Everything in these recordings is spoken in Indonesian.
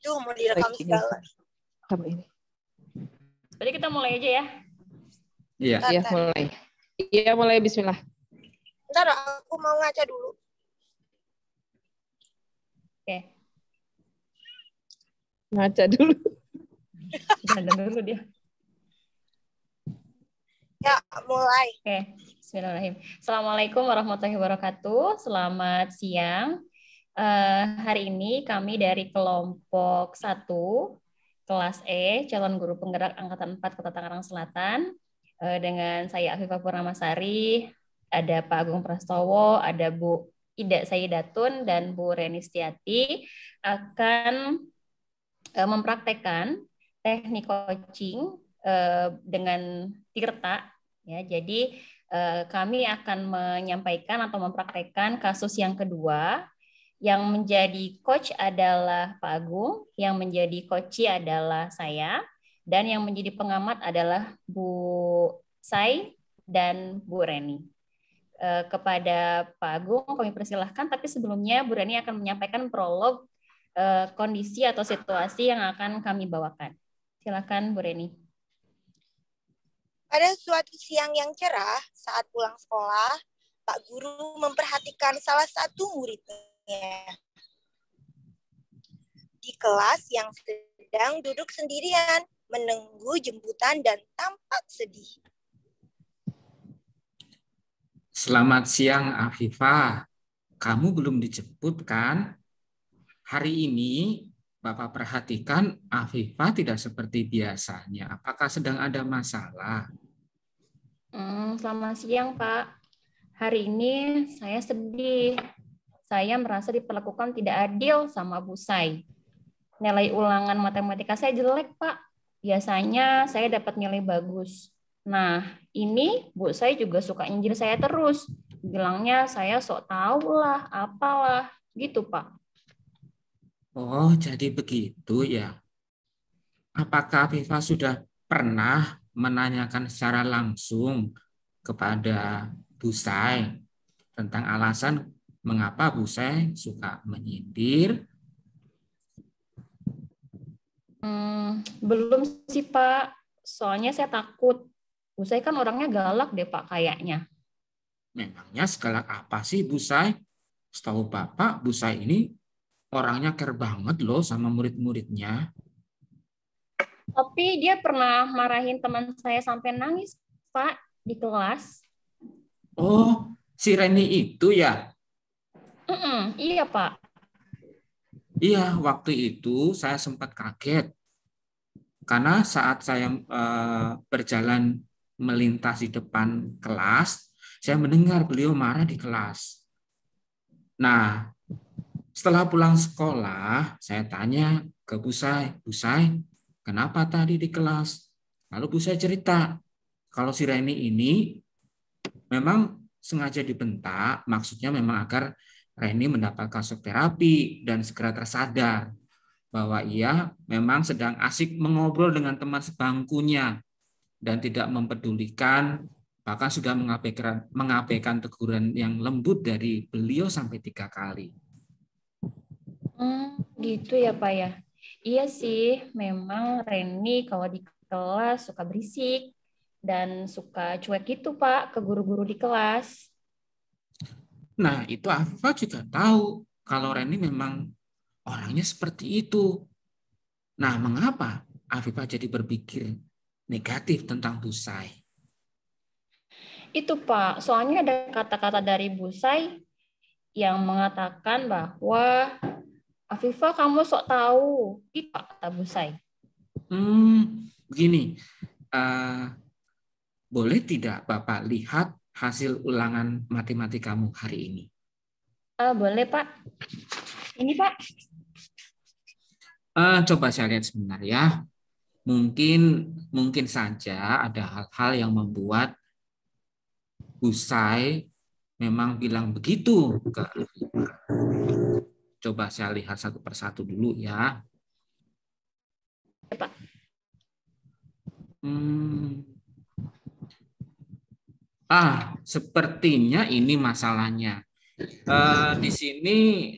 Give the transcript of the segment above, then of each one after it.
Tuh mau direkam segala. Kamu ini. Berarti kita mulai aja ya. Iya. Iya, mulai. Iya, mulai. Bismillah. Ntar aku mau ngaca dulu. Oke. Ngaca dulu. Dandan dulu dia. Ya, mulai. Oke. Bismillahirrahmanirrahim. Assalamualaikum warahmatullahi wabarakatuh. Selamat siang. Hari ini kami dari kelompok 1 kelas E, calon guru penggerak angkatan 4 Kota Tangerang Selatan, dengan saya Afifah Purnamasari, ada Pak Agung Prastowo, ada Bu Ida Sayyidatun dan Bu Reni Setiati akan mempraktekkan teknik coaching dengan Tirta. Ya, jadi kami akan menyampaikan atau mempraktekkan kasus yang kedua. Yang menjadi coach adalah Pak Agung, yang menjadi coachee adalah saya, dan yang menjadi pengamat adalah Bu Sai dan Bu Reni. Kepada Pak Agung kami persilahkan, tapi sebelumnya Bu Reni akan menyampaikan prolog kondisi atau situasi yang akan kami bawakan. Silakan Bu Reni. Pada suatu siang yang cerah, saat pulang sekolah, Pak Guru memperhatikan salah satu muridnya di kelas yang sedang duduk sendirian, menunggu jemputan dan tampak sedih. Selamat siang, Afifah. Kamu belum dijemput, kan? Hari ini, Bapak perhatikan Afifah tidak seperti biasanya. Apakah sedang ada masalah? Selamat siang, Pak. Hari ini saya sedih. Saya merasa diperlakukan tidak adil sama Bu Sai. Nilai ulangan matematika saya jelek, Pak. Biasanya saya dapat nilai bagus. Nah, ini Bu Sai juga suka nyindir saya terus. Bilangnya saya sok tahu lah, apalah. Gitu, Pak. Oh, jadi begitu ya. Apakah Afifah sudah pernah menanyakan secara langsung kepada Bu Sai tentang alasan mengapa Bu Sai suka menyindir? Belum sih, Pak. Soalnya saya takut. Bu Sai kan orangnya galak deh, Pak, kayaknya. Memangnya segalak apa sih Bu Sai? Setahu Bapak, Bu Sai ini orangnya care banget loh sama murid-muridnya. Tapi dia pernah marahin teman saya sampai nangis, Pak, di kelas. Oh, si Reni itu ya? Iya, Pak. Iya, waktu itu saya sempat kaget. Karena saat saya berjalan melintasi depan kelas, saya mendengar beliau marah di kelas. Nah, setelah pulang sekolah, saya tanya ke Bu Sai, kenapa tadi di kelas? Lalu Bu Sai cerita, kalau si Reni ini memang sengaja dibentak, maksudnya memang agar Reni mendapatkan shock terapi dan segera tersadar bahwa ia memang sedang asik mengobrol dengan teman sebangkunya dan tidak mempedulikan, bahkan sudah mengabaikan teguran yang lembut dari beliau sampai 3 kali. Gitu ya, Pak ya. Iya sih, memang Reni kalau di kelas suka berisik dan suka cuek gitu, Pak, ke guru-guru di kelas. Nah, itu Afifah juga tahu kalau Reni memang orangnya seperti itu. Nah, mengapa Afifah jadi berpikir negatif tentang Bu Sai? Itu, Pak, soalnya ada kata-kata dari Bu Sai yang mengatakan bahwa Afifah, kamu sok tahu. Itu kata Bu Sai. Begini, boleh tidak Bapak lihat hasil ulangan matematikamu hari ini? Boleh, Pak. Ini, Pak. Coba saya lihat sebentar ya. Mungkin saja ada hal-hal yang membuat Bu Sai memang bilang begitu ke Afifah. Coba saya lihat satu persatu dulu ya. Pak. Sepertinya ini masalahnya. Di sini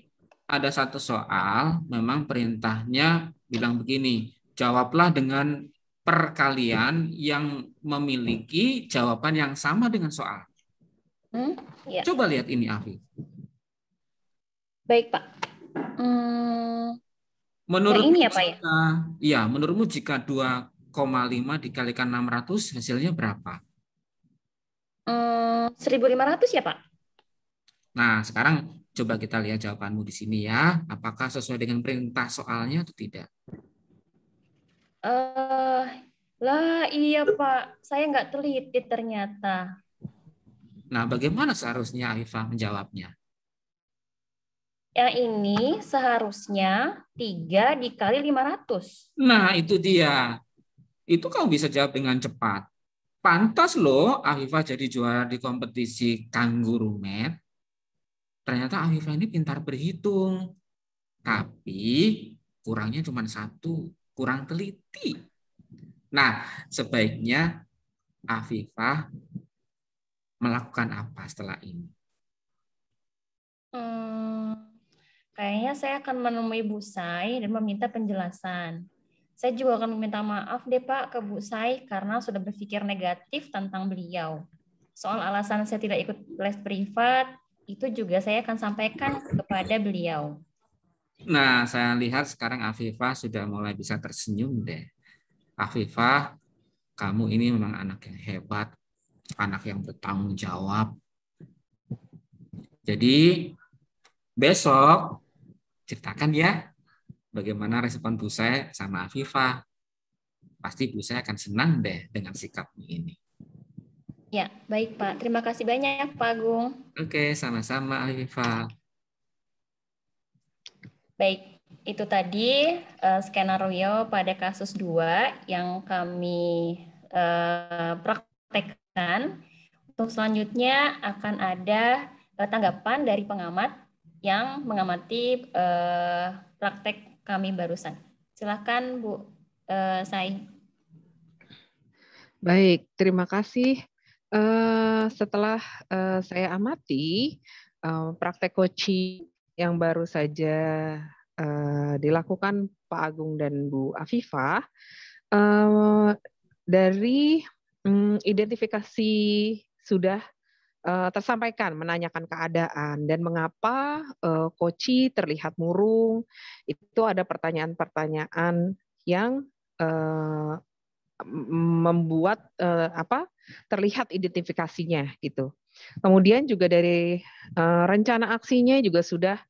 ada satu soal, memang perintahnya bilang begini, jawablah dengan perkalian yang memiliki jawaban yang sama dengan soal. Ya. Coba lihat ini, Afif. Baik, Pak. Yang ini ya, Pak ya? Iya, menurutmu jika 2,5 dikalikan 600 hasilnya berapa? 1.500 ya, Pak? Nah, sekarang coba kita lihat jawabanmu di sini ya. Apakah sesuai dengan perintah soalnya atau tidak? Lah iya, Pak. Saya nggak teliti ternyata. Nah, bagaimana seharusnya Afifah menjawabnya? Yang ini seharusnya 3 dikali 500. Nah, itu dia. Itu kamu bisa jawab dengan cepat. Pantas loh Afifah jadi juara di kompetisi Kangguru Math. Ternyata Afifah ini pintar berhitung. Tapi kurangnya cuma satu, kurang teliti. Nah, sebaiknya Afifah melakukan apa setelah ini? Kayaknya saya akan menemui Bu Sai dan meminta penjelasan. Saya juga akan meminta maaf deh Pak ke Bu Sai karena sudah berpikir negatif tentang beliau. Soal alasan saya tidak ikut les privat, itu juga saya akan sampaikan kepada beliau. Nah, saya lihat sekarang Afifah sudah mulai bisa tersenyum deh. Afifah, kamu ini memang anak yang hebat, anak yang bertanggung jawab. Jadi, besok ceritakan ya bagaimana respon Bu Sai sama Afifah. Pasti Bu Sai akan senang deh dengan sikapmu ini. Ya, baik Pak. Terima kasih banyak Pak Agung. Oke, sama-sama Afifah. Baik, itu tadi skenario pada kasus 2 yang kami praktekkan. Untuk selanjutnya akan ada tanggapan dari pengamat yang mengamati praktek kami barusan. Silakan Bu Sai. Baik, terima kasih. Setelah saya amati praktek coaching yang baru saja dilakukan Pak Agung dan Bu Afifah, dari identifikasi sudah tersampaikan, menanyakan keadaan dan mengapa Koci terlihat murung. Itu ada pertanyaan-pertanyaan yang membuat terlihat identifikasinya gitu. Kemudian juga dari rencana aksinya juga sudah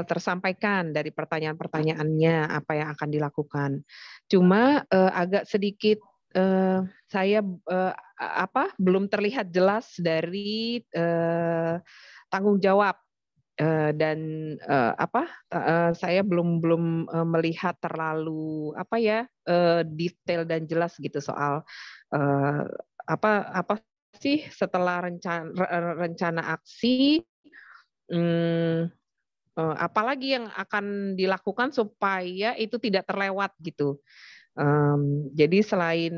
tersampaikan dari pertanyaan-pertanyaannya apa yang akan dilakukan. Cuma agak sedikit saya belum terlihat jelas dari tanggung jawab dan saya belum melihat terlalu detail dan jelas gitu soal apa sih setelah rencana aksi, apalagi yang akan dilakukan supaya itu tidak terlewat gitu. Jadi selain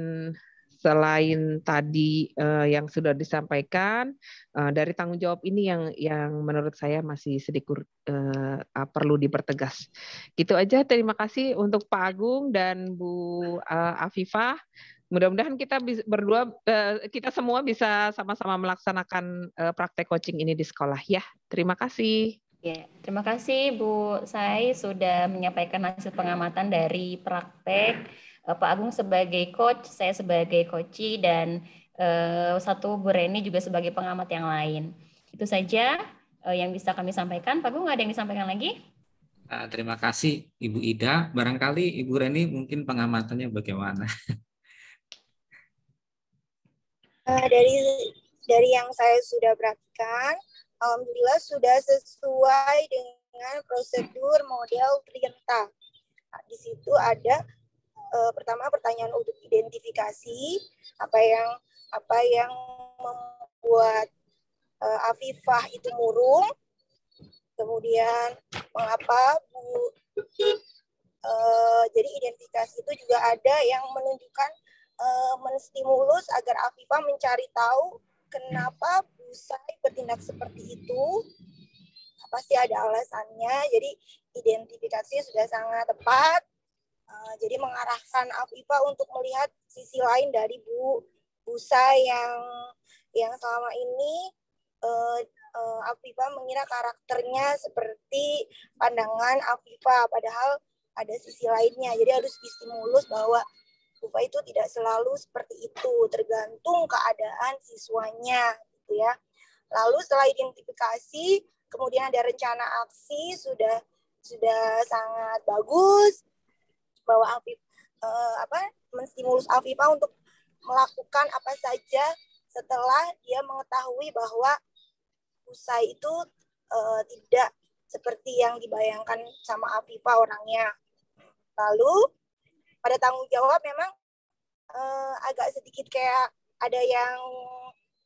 tadi yang sudah disampaikan, dari tanggung jawab ini yang menurut saya masih sedikit perlu dipertegas. Gitu aja. Terima kasih untuk Pak Agung dan Bu Afifah. Mudah-mudahan kita berdua, kita semua bisa sama-sama melaksanakan praktek coaching ini di sekolah ya. Terima kasih. Ya, terima kasih Bu Sai sudah menyampaikan hasil pengamatan dari praktek. Pak Agung sebagai coach, saya sebagai coachee, dan satu Bu Reni juga sebagai pengamat yang lain. Itu saja yang bisa kami sampaikan. Pak Agung, ada yang disampaikan lagi? Terima kasih Ibu Ida. Barangkali Ibu Reni mungkin pengamatannya bagaimana? Dari yang saya sudah perhatikan, alhamdulillah sudah sesuai dengan prosedur model perintah. Nah, di situ ada pertama pertanyaan untuk identifikasi apa yang membuat Afifah itu murung, kemudian mengapa jadi identifikasi itu juga ada yang menunjukkan menstimulus agar Afifah mencari tahu kenapa Bu Sai bertindak seperti itu. pasti ada alasannya. Jadi identifikasi sudah sangat tepat. Jadi mengarahkan Afifah untuk melihat sisi lain dari Bu Sai yang selama ini Afifah mengira karakternya seperti pandangan Afifah, padahal ada sisi lainnya. Jadi harus distimulus bahwa Bufa itu tidak selalu seperti itu, tergantung keadaan siswanya, gitu ya. Lalu setelah identifikasi, kemudian ada rencana aksi, sudah sangat bagus bahwa menstimulus Afifah untuk melakukan apa saja setelah dia mengetahui bahwa Usai itu tidak seperti yang dibayangkan sama Afifah orangnya. Lalu pada tanggung jawab memang agak sedikit kayak ada yang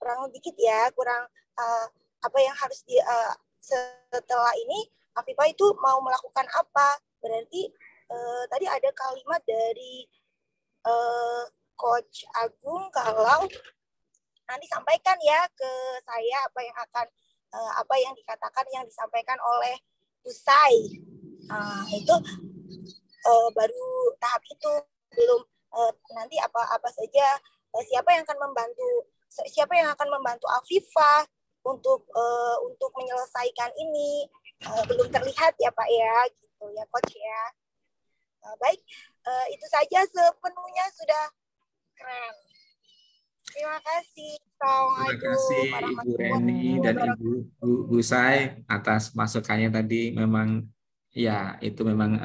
kurang dikit ya, kurang apa yang harus setelah ini Afifah itu mau melakukan apa. Berarti tadi ada kalimat dari Coach Agung kalau nanti sampaikan ya ke saya apa yang dikatakan, yang disampaikan oleh Usai. Itu baru tahap itu, belum nanti apa saja siapa yang akan membantu Afifah untuk menyelesaikan ini, belum terlihat ya Pak ya, gitu ya Coach ya. Baik, itu saja sepenuhnya sudah keren. Terima kasih. Terima kasih Ibu Reni dan Ibu Busai atas masukannya tadi. Memang ya itu memang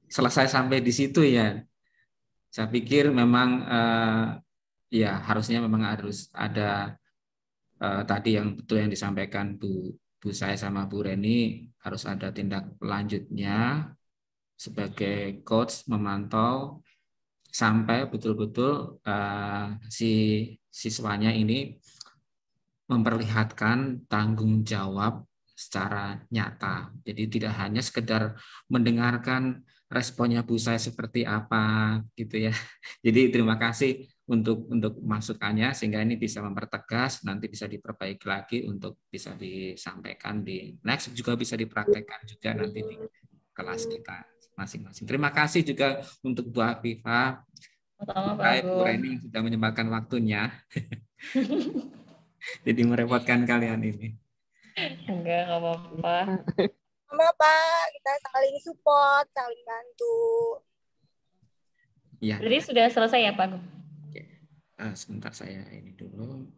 selesai sampai di situ ya. Saya pikir memang ya harusnya memang harus ada tadi yang betul yang disampaikan Bu Busai sama Bu Reni, harus ada tindak lanjutnya sebagai coach memantau sampai betul-betul si siswanya ini memperlihatkan tanggung jawab secara nyata. Jadi tidak hanya sekedar mendengarkan responnya Bu Sai seperti apa gitu ya. Jadi terima kasih untuk masukannya sehingga ini bisa mempertegas, nanti bisa diperbaiki lagi untuk bisa disampaikan di next, juga bisa dipraktekkan juga nanti di kelas kita masing-masing. Terima kasih juga untuk Bu Afifah, Bu Reni sudah menyempatkan waktunya. Jadi merepotkan kalian ini. Enggak apa-apa. Sama Pak, kita saling support, saling bantu. Ya. Jadi sudah selesai ya Pak? Sebentar saya ini dulu.